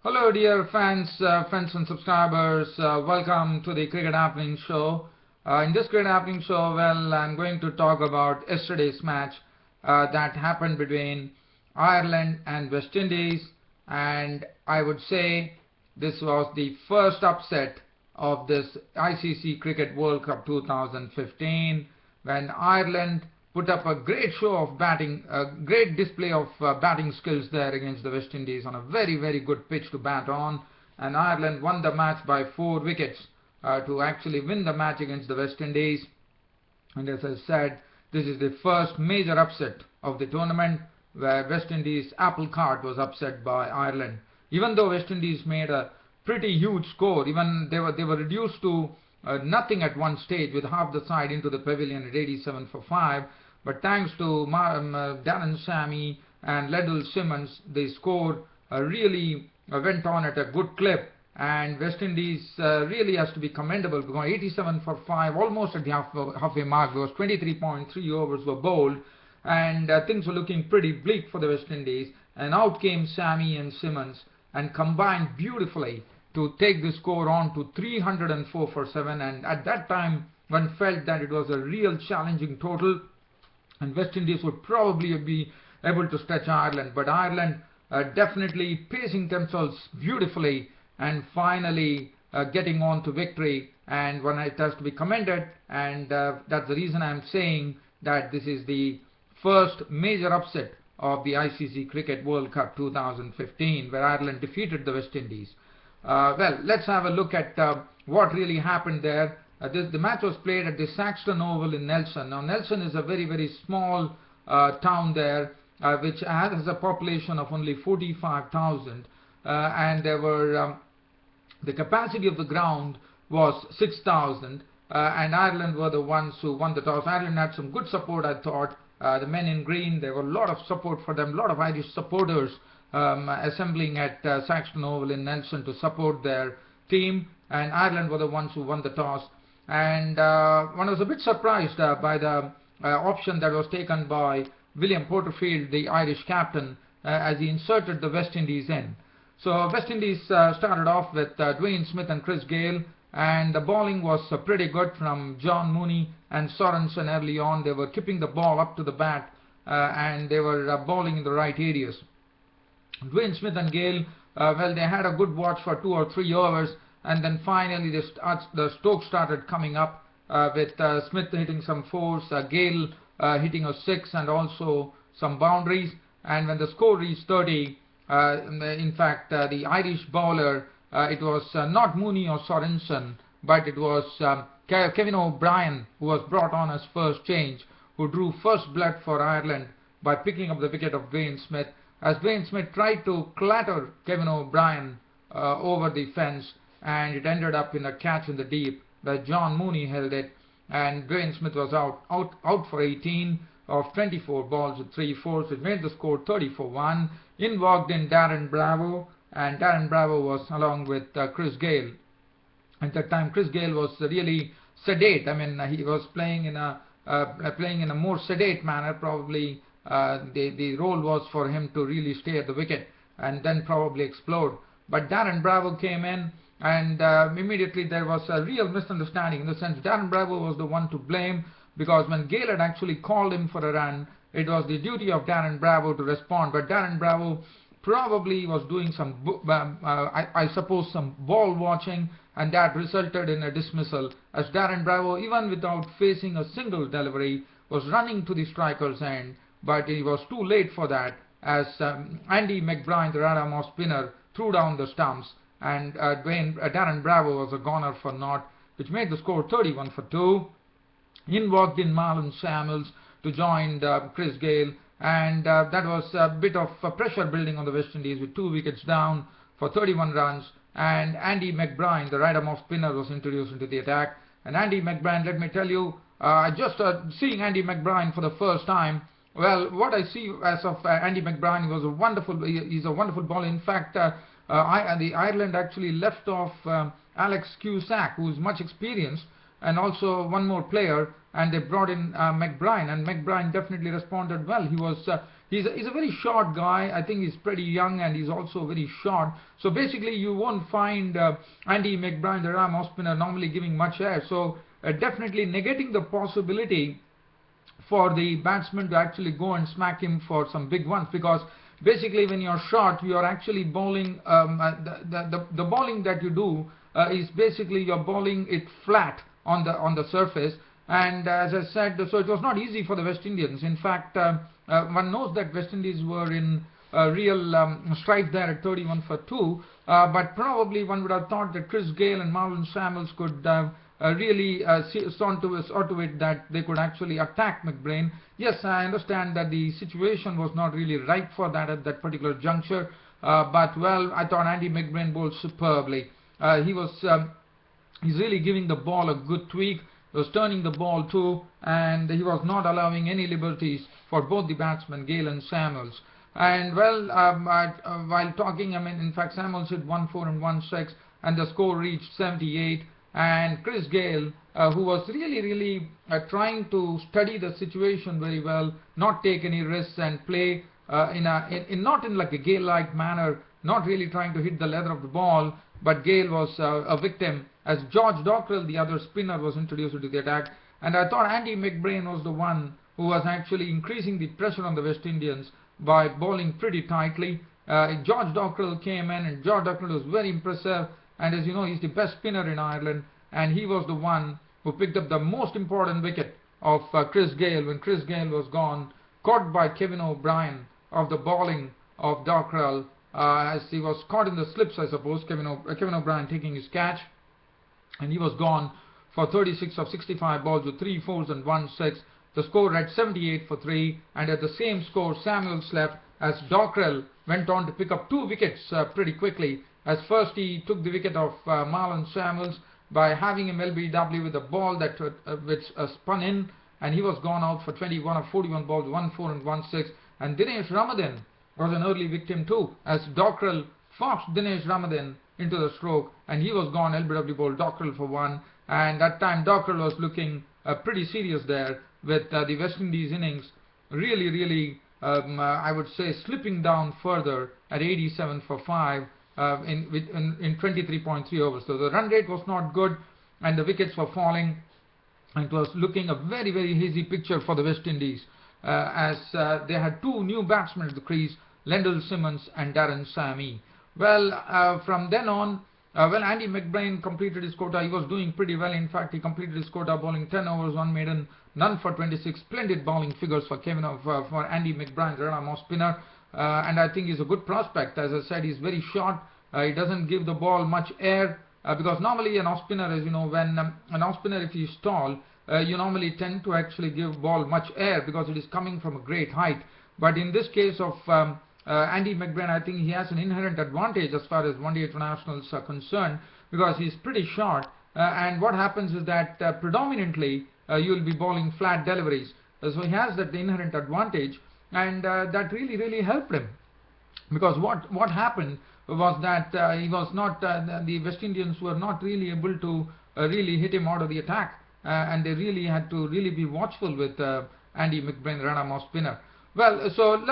Hello dear friends and subscribers, welcome to the Cricket Happening Show. In this Cricket Happening Show, well, I'm going to talk about yesterday's match that happened between Ireland and West Indies, and I would say this was the first upset of this ICC Cricket World Cup 2015 when Ireland put up a great show of batting, a great display of batting skills there against the West Indies on a very good pitch to bat on, and Ireland won the match by 4 wickets to actually win the match against the West Indies. And as I said, this is the first major upset of the tournament where West Indies apple cart was upset by Ireland. Even though West Indies made a pretty huge score, even they were reduced to nothing at one stage with half the side into the pavilion at 87 for 5. But thanks to Darren Sammy and Simmons, the score really went on at a good clip, and West Indies really has to be commendable because 87 for 5, almost at the halfway mark, because 23.3 overs were bowled, and things were looking pretty bleak for the West Indies, and out came Sammy and Simmons and combined beautifully to take the score on to 304 for 7, and at that time one felt that it was a real challenging total and West Indies would probably be able to stretch Ireland, but Ireland definitely pacing themselves beautifully and finally getting on to victory, and one it has to be commended, and that's the reason I'm saying that this is the first major upset of the ICC Cricket World Cup 2015 where Ireland defeated the West Indies. Well, let's have a look at what really happened there. The match was played at the Saxton Oval in Nelson. Now, Nelson is a very small town there, which has a population of only 45,000, and there were the capacity of the ground was 6,000, and Ireland were the ones who won the toss. Ireland had some good support, I thought. The men in green, there were a lot of support for them, a lot of Irish supporters assembling at Saxton Oval in Nelson to support their team, and Ireland were the ones who won the toss. And one was a bit surprised by the option that was taken by William Porterfield, the Irish captain, as he inserted the West Indies in. So West Indies started off with Dwayne Smith and Chris Gayle, and the bowling was pretty good from John Mooney and Sorensen early on. They were keeping the ball up to the bat, and they were bowling in the right areas. Dwayne Smith and Gayle, well, they had a good watch for 2 or 3 overs, and then finally the Stokes started coming up with Smith hitting some 4s, Gayle hitting a 6 and also some boundaries, and when the score reached 30, in fact the Irish bowler, it was not Mooney or Sorensen, but it was Kevin O'Brien who was brought on as first change, who drew first blood for Ireland by picking up the wicket of Dwayne Smith, as Dwayne Smith tried to clatter Kevin O'Brien over the fence, and it ended up in a catch in the deep where John Mooney held it, and Dwayne Smith was out for 18 of 24 balls with 3 fours. It made the score 30 for 1. In walked in Darren Bravo, and Darren Bravo was along with Chris Gayle. At that time Chris Gayle was really sedate. I mean, he was playing in a more sedate manner. Probably the role was for him to really stay at the wicket and then probably explode. But Darren Bravo came in, and immediately there was a real misunderstanding, in the sense Darren Bravo was the one to blame, because when Gayle had actually called him for a run, it was the duty of Darren Bravo to respond, but Darren Bravo probably was doing some, I suppose, some ball watching, and that resulted in a dismissal, as Darren Bravo, even without facing a single delivery, was running to the striker's end, but he was too late for that, as Andy McBride, the right-arm spinner, threw down the stumps, and Darren Bravo was a goner for naught, which made the score 31 for 2. In walked in Marlon Samuels to join Chris Gayle, and that was a bit of pressure building on the West Indies with 2 wickets down for 31 runs, and Andy McBride, the right-arm spinner, was introduced into the attack. And Andy McBride, let me tell you, just seeing Andy McBride for the first time, well, what I see as of Andy McBride, he's a wonderful bowler. In fact, the Ireland actually left off Alex Cusack, who is much experienced, and also one more player, and they brought in McBride, and McBride definitely responded well. he's a very short guy. I think he's pretty young and he's also very short. So basically you won't find Andy McBride, the arm off spinner, normally giving much air. So definitely negating the possibility for the batsman to actually go and smack him for some big ones, because basically when you're short you are actually bowling the bowling that you do is basically you're bowling it flat on the surface. And as I said, so it was not easy for the West Indians. In fact, one knows that West Indies were in real strife there at 31 for 2, but probably one would have thought that Chris Gayle and Marlon Samuels could really saw to it that they could actually attack McBride. Yes, I understand that the situation was not really ripe for that at that particular juncture, but well, I thought Andy McBride bowled superbly. He's really giving the ball a good tweak. He was turning the ball too, and he was not allowing any liberties for both the batsmen, Gayle and Samuels. And well, while talking, I mean, in fact, Samuels hit 1-4 and 1-6, and the score reached 78. And Chris Gayle, who was really trying to study the situation very well, not take any risks and play not in like a Gayle-like manner, not really trying to hit the leather of the ball, but Gayle was a victim as George Dockrell, the other spinner, was introduced into the attack. And I thought Andy McBride was the one who was actually increasing the pressure on the West Indians by bowling pretty tightly. George Dockrell came in, and George Dockrell was very impressive. And as you know, he's the best spinner in Ireland, and he was the one who picked up the most important wicket of Chris Gayle when Chris Gayle was gone, caught by Kevin O'Brien of the bowling of Dockrell, as he was caught in the slips, I suppose, Kevin O'Brien taking his catch, and he was gone for 36 of 65 balls with 3 fours and 1 6. The score read 78 for 3, and at the same score Samuels left as Dockrell went on to pick up 2 wickets pretty quickly. As first he took the wicket of Marlon Samuels by having him LBW with a ball that which spun in, and he was gone out for 21 of 41 balls, 1-4 and 1-6. And Dinesh Ramadan was an early victim too, as Dockrell foxed Dinesh Ramadan into the stroke, and he was gone LBW ball Dockrell for 1. And that time Dockrell was looking pretty serious there, with the West Indies innings really I would say slipping down further at 87 for 5. In 23.3 overs. So the run rate was not good, and the wickets were falling, and it was looking a very hazy picture for the West Indies, as they had 2 new batsmen at the crease, Lendl Simmons and Darren Sammy. Well, from then on, Andy McBride completed his quota. He was doing pretty well. In fact, he completed his quota, bowling 10 overs, 1 maiden, none for 26. Splendid bowling figures for for Andy McBride, the off spinner. And I think he's a good prospect. As I said, he's very short. He doesn't give the ball much air, because normally an off spinner, as you know, when an off spinner, if he's tall, you normally tend to actually give ball much air because it is coming from a great height. But in this case of Andy McBride, I think he has an inherent advantage as far as one-day internationals are concerned, because he's pretty short, and what happens is that predominantly you will be bowling flat deliveries. So he has that inherent advantage, and that really helped him, because what happened was that he was not the West Indians were not really able to really hit him out of the attack, and they really had to be watchful with Andy McBride, run-arm spinner. Well, so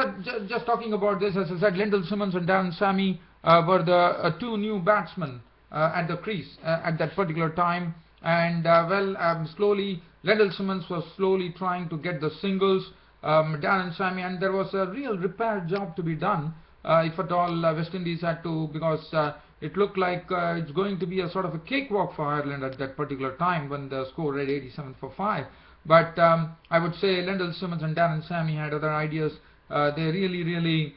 just talking about this, as I said, Lendl Simmons and Darren Sammy were the 2 new batsmen at the crease at that particular time, and slowly Lendl Simmons was slowly trying to get the singles, Darren Sammy, and there was a real repair job to be done, if at all West Indies had to, because it looked like it's going to be a sort of a cakewalk for Ireland at that particular time when the score read 87 for 5. But I would say Lendl Simmons and Darren Sammy had other ideas. They really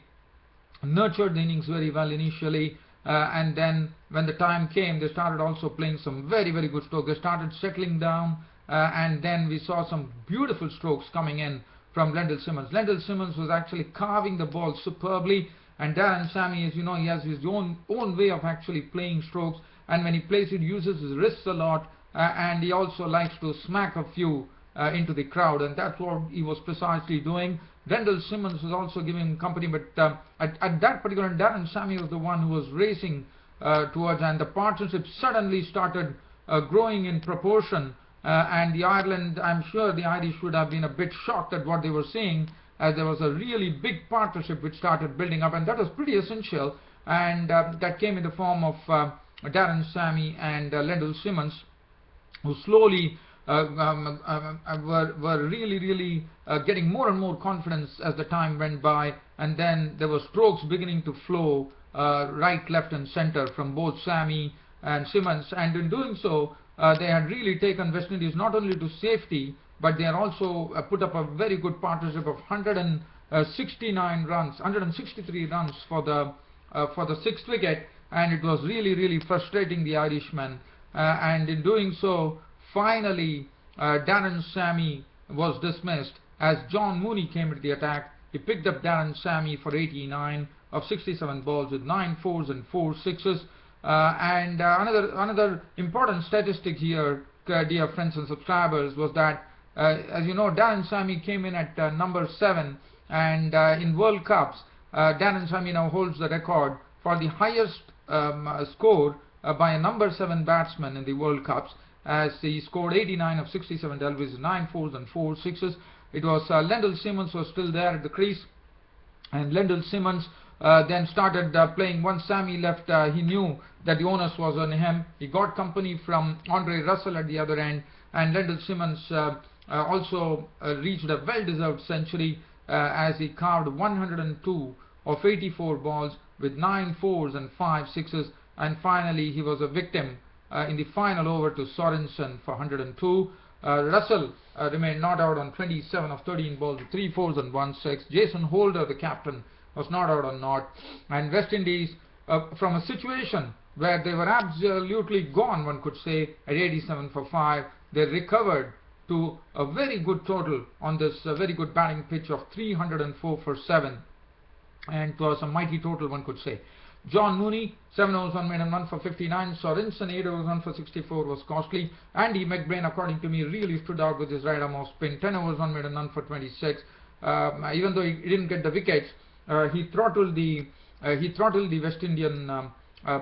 nurtured the innings very well initially, and then when the time came, they started also playing some very good strokes. They started settling down, and then we saw some beautiful strokes coming in from Lendl Simmons. Lendl Simmons was actually carving the ball superbly, and Darren Sammy, as you know, he has his own way of actually playing strokes, and when he plays it, uses his wrists a lot, and he also likes to smack a few into the crowd, and that's what he was precisely doing. Lendl Simmons was also giving him company, but at that particular time, Darren Sammy was the one who was racing towards, and the partnership suddenly started growing in proportion, and the Ireland, I'm sure the Irish would have been a bit shocked at what they were seeing, as there was a really big partnership which started building up, and that was pretty essential, and that came in the form of Darren Sammy and Lendl Simmons, who slowly were really getting more and more confidence as the time went by, and then there were strokes beginning to flow right, left and center from both Sammy and Simmons, and in doing so they had really taken West Indies not only to safety, but they had also put up a very good partnership of 169 runs, 163 runs for the sixth wicket, and it was really frustrating the Irishmen, and in doing so, finally Darren Sammy was dismissed as John Mooney came into the attack. He picked up Darren Sammy for 89 of 67 balls with 9 fours and 4 sixes. And another important statistic here, dear friends and subscribers, was that as you know, Darren Sammy came in at number 7, and in World Cups Darren Sammy now holds the record for the highest score by a number 7 batsman in the World Cups, as he scored 89 of 67 deliveries, 9 fours and 4 sixes. It was Lendl Simmons was still there at the crease, and Lendl Simmons then started playing. Once Sammy left, he knew that the onus was on him. He got company from Andre Russell at the other end, and Lendl Simmons also reached a well-deserved century as he carved 102 of 84 balls with 9 fours and 5 sixes, and finally he was a victim in the final over to Sorensen for 102. Russell remained not out on 27 of 13 balls with 3 fours and 1 6. Jason Holder, the captain, was not out on naught, and West Indies, from a situation where they were absolutely gone, one could say, at 87 for 5, they recovered to a very good total on this very good batting pitch of 304 for 7, and it was a mighty total, one could say. John Mooney, 7 overs, 1 maiden, 1 for 59. Sorensen, 8 overs, 1 for 64 was costly. Andy McBrain, according to me, really stood out with his right arm off spin, 10 overs, 1 maiden, 1 for 26. Even though he didn't get the wickets, he throttled the West Indian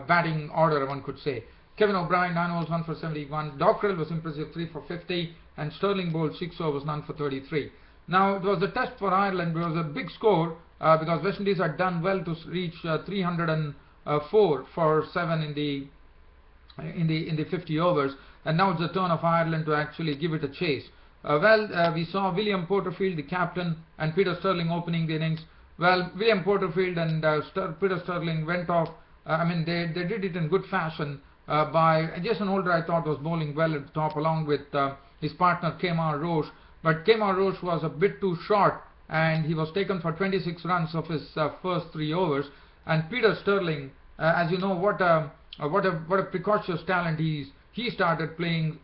batting order, one could say. Kevin O'Brien, 9 overs, 1 for 71. Dockrell was impressive, 3 for 50, and Stirling bowled 6 overs, none for 33. Now it was a test for Ireland. It was a big score because West Indies had done well to reach 304 for 7 in the 50 overs, and now it's the turn of Ireland to actually give it a chase. We saw William Porterfield, the captain, and Peter Stirling opening the innings. Well, William Porterfield and Peter Stirling went off. They did it in good fashion. By Jason Holder, I thought, was bowling well at the top along with his partner Kemar Roche, but Kemar Roche was a bit too short, and he was taken for 26 runs of his first 3 overs. And Peter Stirling, as you know, what a precocious talent he is. He started playing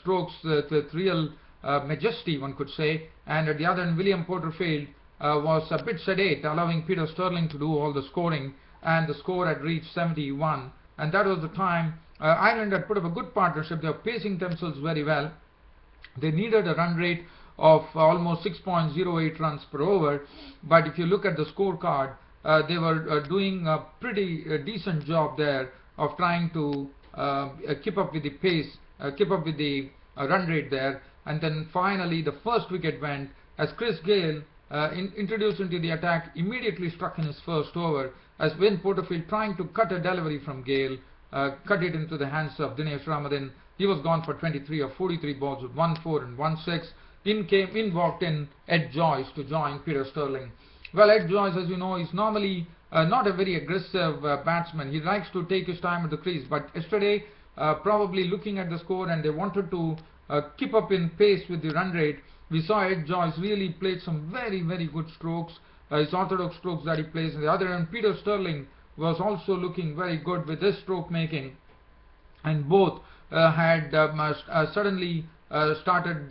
strokes with real majesty, one could say, and at the other end, William Porterfield was a bit sedate, allowing Peter Stirling to do all the scoring, and the score had reached 71, and that was the time Ireland had put up a good partnership. They were pacing themselves very well. They needed a run rate of almost 6.08 runs per over, but if you look at the scorecard, they were doing a pretty decent job there of trying to keep up with the pace, keep up with the run rate there. And then finally the first wicket went as Chris Gayle, introduced into the attack, immediately struck in his first over, as Wayne Porterfield, trying to cut a delivery from Gayle, cut it into the hands of Dinesh Ramadan. He was gone for 23 of 43 balls with 1 4 and 1 6. In walked in Ed Joyce to join Peter Stirling. Well, Ed Joyce, as you know, is normally not a very aggressive batsman. He likes to take his time at the crease, but yesterday, probably looking at the score, and they wanted to keep up in pace with the run rate, we saw Ed Joyce really played some very good strokes, his orthodox strokes that he plays. On the other end, Peter Stirling was also looking very good with his stroke making, and both had suddenly started,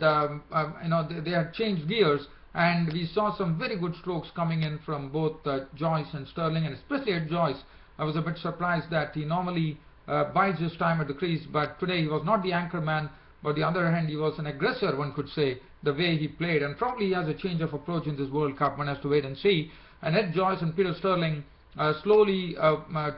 they had changed gears, and we saw some very good strokes coming in from both Joyce and Stirling, and especially at Joyce. I was a bit surprised that he normally bides his time at the crease, but today he was not the anchor man. But on the other hand, he was an aggressor, one could say, the way he played, and probably he has a change of approach in this World Cup. One has to wait and see. And Ed Joyce and Peter Stirling slowly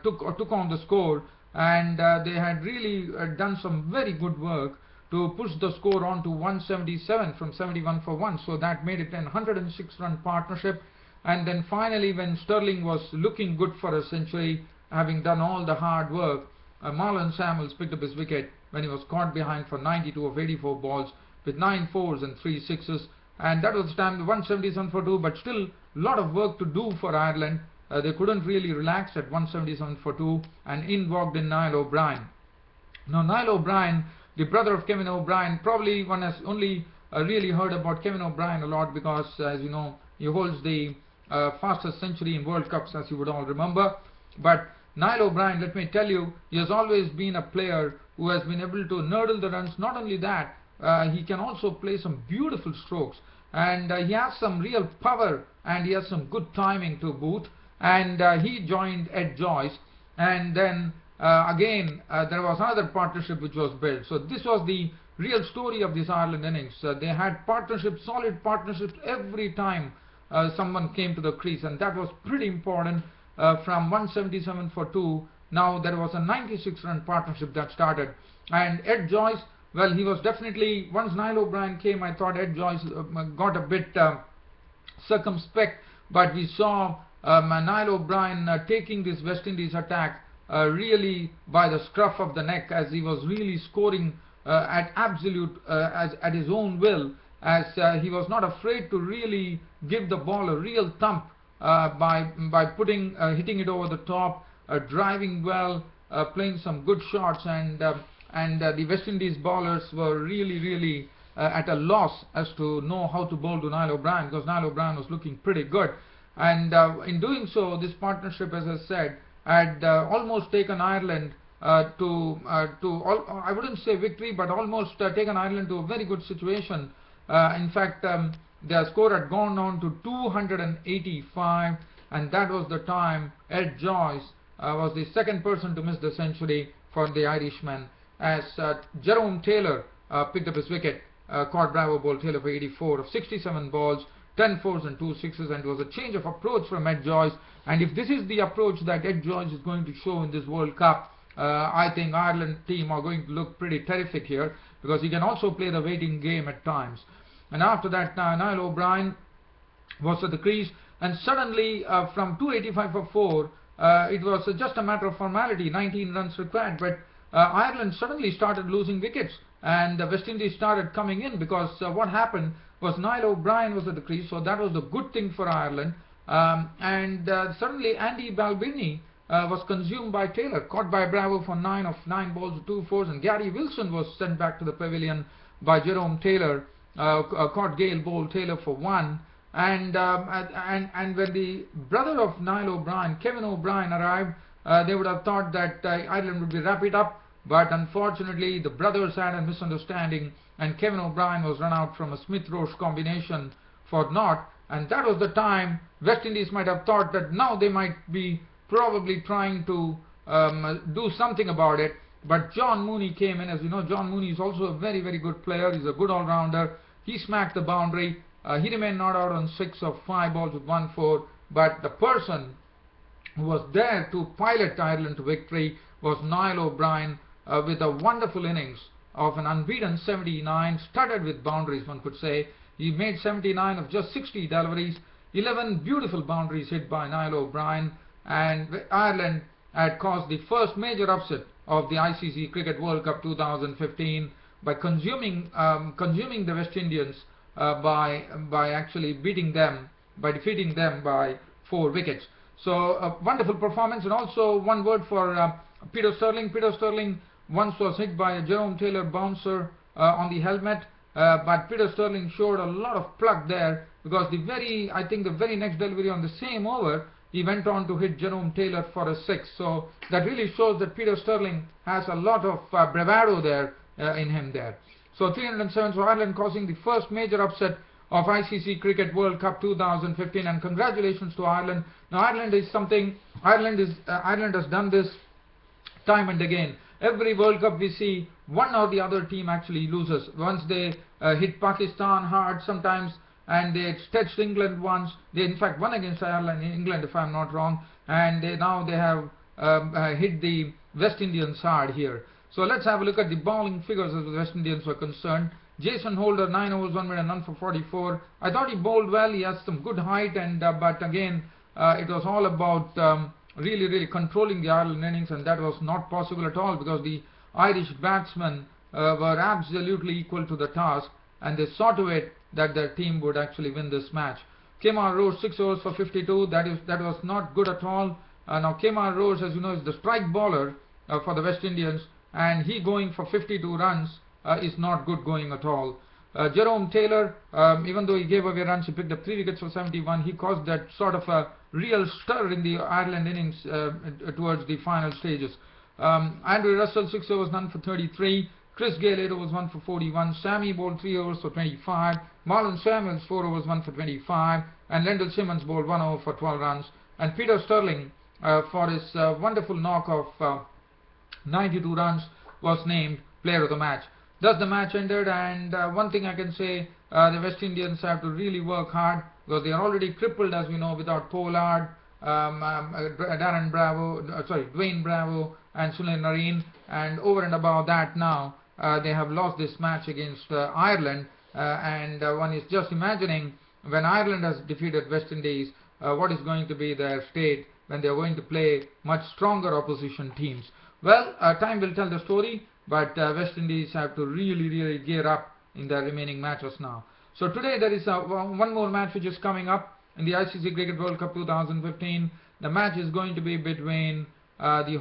took on the score, and they had really done some very good work to push the score on to 177 from 71 for 1. So that made it a 106-run partnership. And then finally, when Stirling was looking good for a century, having done all the hard work, Marlon Samuels picked up his wicket when he was caught behind for 92 of 84 balls with 9 fours and 3 sixes. And that was the time, 177 for 2, but still a lot of work to do for Ireland. They couldn't really relax at 177 for 2, and in walked in Niall O'Brien. Now Niall O'Brien, the brother of Kevin O'Brien, probably one has only really heard about Kevin O'Brien a lot because, as you know, he holds the fastest century in World Cups, as you would all remember. But Niall O'Brien, let me tell you, he has always been a player who has been able to nurdle the runs. Not only that, he can also play some beautiful strokes, and he has some real power, and he has some good timing to boot. And he joined Ed Joyce, and then again there was another partnership which was built. So this was the real story of this Ireland innings. They had partnerships, solid partnerships every time someone came to the crease, and that was pretty important. From 177 for 2, now there was a 96-run partnership that started. And Ed Joyce, well, he was definitely, once Niall O'Brien came, I thought Ed Joyce got a bit circumspect, but we saw Niall O'Brien taking this West Indies attack really by the scruff of the neck, as he was really scoring at absolute, at his own will, as he was not afraid to really give the ball a real thump by hitting it over the top, driving well, playing some good shots, and the West Indies bowlers were really at a loss as to know how to bowl to Niall O'Brien, because Niall O'Brien was looking pretty good. And in doing so, this partnership, as I said, had almost taken Ireland I wouldn't say victory, but almost taken Ireland to a very good situation. In fact, their score had gone down to 285, and that was the time Ed Joyce was the second person to miss the century for the Irishman, as Jerome Taylor picked up his wicket. Caught Bravo bowled Taylor for 84 of 67 balls, 10 fours and 2 sixes, and it was a change of approach from Ed Joyce. And if this is the approach that Ed Joyce is going to show in this World Cup, I think Ireland team are going to look pretty terrific here, because he can also play the waiting game at times. And after that, Niall O'Brien was at the crease, and suddenly from 285 for 4, it was just a matter of formality, 19 runs required, but Ireland suddenly started losing wickets, and the West Indies started coming in, because what happened was Niall O'Brien was at the crease, so that was the good thing for Ireland. Suddenly Andy Balbini was consumed by Taylor, caught by Bravo for 9 of 9 balls with 2 fours, and Gary Wilson was sent back to the pavilion by Jerome Taylor. Caught Gale bowled Taylor for 1, and when the brother of Niall O'Brien, Kevin O'Brien, arrived, they would have thought that Ireland would be wrap it up, but unfortunately the brothers had a misunderstanding, and Kevin O'Brien was run out from a Smith-Roche combination for naught. And that was the time West Indies might have thought that now they might be probably trying to do something about it. But John Mooney came in. As you know, John Mooney is also a very good player. He's a good all-rounder. He smacked the boundary. He remained not out on 6 of 5 balls with 1 4. But the person who was there to pilot Ireland to victory was Niall O'Brien, with a wonderful innings of an unbeaten 79, studded with boundaries, one could say. He made 79 of just 60 deliveries, 11 beautiful boundaries hit by Niall O'Brien, and Ireland had caused the first major upset of the ICC Cricket World Cup 2015 by consuming the West Indians by actually beating them, by defeating them by 4 wickets. So a wonderful performance. And also one word for Peter Stirling. Peter Stirling once was hit by a Jerome Taylor bouncer on the helmet. But Peter Stirling showed a lot of pluck there, because I think the very next delivery on the same over, he went on to hit Jerome Taylor for a 6. So that really shows that Peter Stirling has a lot of bravado there in him there. So 307 for Ireland, causing the first major upset of ICC Cricket World Cup 2015, and congratulations to Ireland. Now Ireland has done this time and again. Every World Cup we see, one or the other team actually loses. Once they hit Pakistan hard sometimes, and they touched England once. They in fact won against England, if I'm not wrong, and now they have hit the West Indians hard here. So let's have a look at the bowling figures as the West Indians were concerned. Jason Holder, 9 overs, 1 minute, none for 44. I thought he bowled well. He has some good height, and but again, it was all about really controlling the Ireland innings, and that was not possible at all because the Irish batsmen were absolutely equal to the task, and they saw to it that their team would actually win this match. Kemar Roach, 6 overs for 52. That was not good at all. Now Kemar Roach, as you know, is the strike bowler for the West Indians, and he going for 52 runs is not good going at all. Jerome Taylor, even though he gave away runs, he picked up 3 wickets for 71. He caused that sort of a real stir in the Ireland innings towards the final stages. Andrew Russell, 6 overs, none for 33. Chris Gale, 8 overs, 1 for 41. Sammy bowled 3 overs for 25. Marlon Samuels, 4 overs, 1 for 25. And Lendl Simmons bowled 1 over for 12 runs. And Peter Stirling, for his wonderful knock of 92 runs, was named player of the match. Thus the match ended, and one thing I can say, the West Indians have to really work hard because they are already crippled, as we know, without Pollard, Dwayne Bravo and Sunil Narine, and over and above that now they have lost this match against Ireland, and one is just imagining when Ireland has defeated West Indies, what is going to be their state when they are going to play much stronger opposition teams. Well, time will tell the story, but West Indies have to really gear up in their remaining matches now. So today there is one more match which is coming up in the ICC Cricket World Cup 2015. The match is going to be between the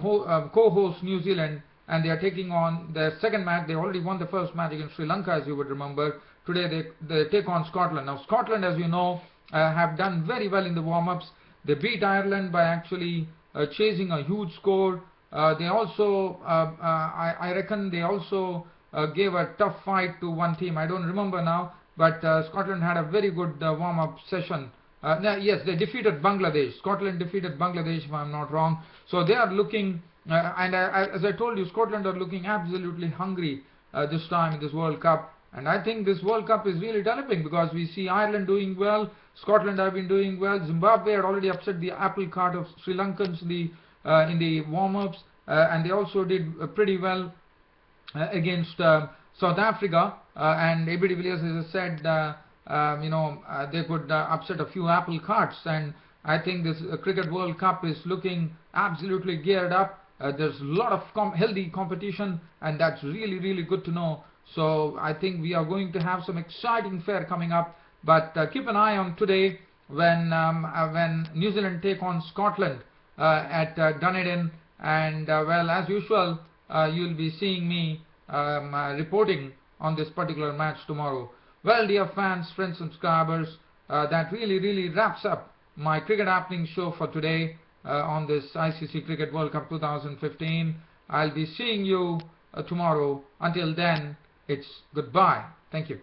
co-host New Zealand, and they are taking on their second match. They already won the first match against Sri Lanka, as you would remember. Today they take on Scotland. Now Scotland, as you know, have done very well in the warm-ups. They beat Ireland by actually chasing a huge score. They also, I reckon they also gave a tough fight to one team. I don't remember now, but Scotland had a very good warm-up session. Yes, they defeated Bangladesh. Scotland defeated Bangladesh, if I'm not wrong. So they are looking, and as I told you, Scotland are looking absolutely hungry this time in this World Cup. And I think this World Cup is really developing because we see Ireland doing well, Scotland have been doing well. Zimbabwe had already upset the apple cart of Sri Lankans in the warm-ups, and they also did pretty well against South Africa. And AB de Villiers, as I said, they could upset a few apple carts. And I think this Cricket World Cup is looking absolutely geared up. There's a lot of healthy competition, and that's really good to know. So I think we are going to have some exciting fare coming up. But keep an eye on today when New Zealand take on Scotland at Dunedin, and well, as usual, you'll be seeing me reporting on this particular match tomorrow. Well, dear fans, friends, subscribers, that really wraps up my Cricket Happening show for today on this ICC Cricket World Cup 2015. I'll be seeing you tomorrow. Until then, it's goodbye. Thank you.